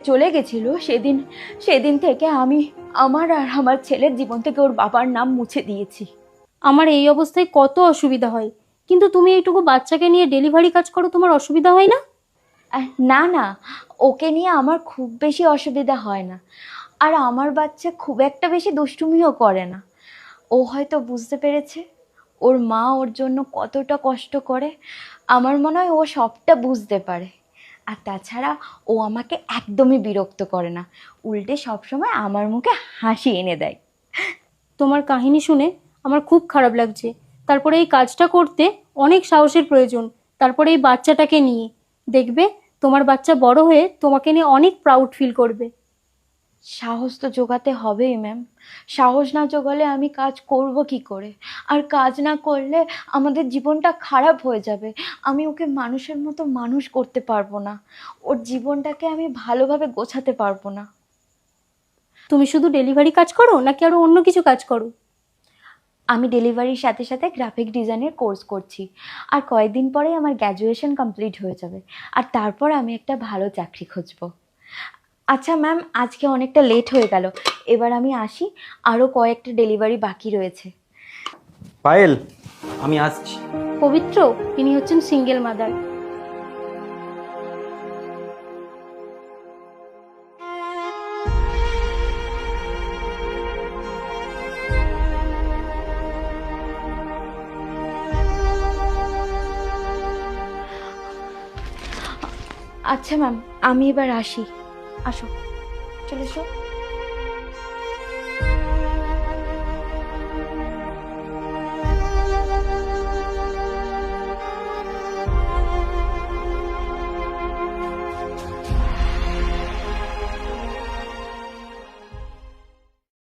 চলে গেছিল সেদিন সেদিন থেকে আমি আমার আর আমার ছেলের জীবন থেকে ওর বাবার নাম মুছে দিয়েছি। আমার এই অবস্থায় কত অসুবিধা হয়, কিন্তু তুমি এইটুকু বাচ্চাকে নিয়ে ডেলিভারি কাজ করো, তোমার অসুবিধা হয় না? না না, ওকে নিয়ে আমার খুব বেশি অসুবিধা হয় না। আর আমার বাচ্চা খুব একটা বেশি দুষ্টুমিও করে না। ও হয়তো বুঝতে পেরেছে ওর মা ওর জন্য কতটা কষ্ট করে। আমার মনে হয় ও সবটা বুঝতে পারে। আর তাছাড়া ও আমাকে একদমই বিরক্ত করে না, উল্টে সবসময় আমার মুখে হাসি এনে দেয়। তোমার কাহিনী শুনে আমার খুব খারাপ লাগছে। তারপরে এই কাজটা করতে অনেক সাহসের প্রয়োজন, তারপরে এই বাচ্চাটাকে নিয়ে। দেখবে তোমার বাচ্চা বড় হয়ে তোমাকে নিয়ে অনেক প্রাউড ফিল করবে। সাহস তো জোগাতে হবেই ম্যাম। সাহস না জোগালে আমি কাজ করব কি করে? আর কাজ না করলে আমাদের জীবনটা খারাপ হয়ে যাবে। আমি ওকে মানুষের মতো মানুষ করতে পারবো না, ওর জীবনটাকে আমি ভালোভাবে গোছাতে পারবো না। তুমি শুধু ডেলিভারি কাজ করো নাকি আরো অন্য কিছু কাজ করো? আমি ডেলিভারির সাথে সাথে গ্রাফিক ডিজাইনের কোর্স করছি। আর কয়েকদিন পরেই আমার গ্র্যাজুয়েশন কমপ্লিট হয়ে যাবে। আর তারপর আমি একটা ভালো চাকরি খুঁজবো। আচ্ছা ম্যাম, আজকে অনেকটা লেট হয়ে গেল, এবার আমি আসি। আরও কয়েকটা ডেলিভারি বাকি রয়েছে। পায়েল, আমি আসছি। পবিত্র, তিনি হচ্ছেন সিঙ্গেল মাদার। আচ্ছা ম্যাম, আমি এবার আসি। আসো। চলে এসো।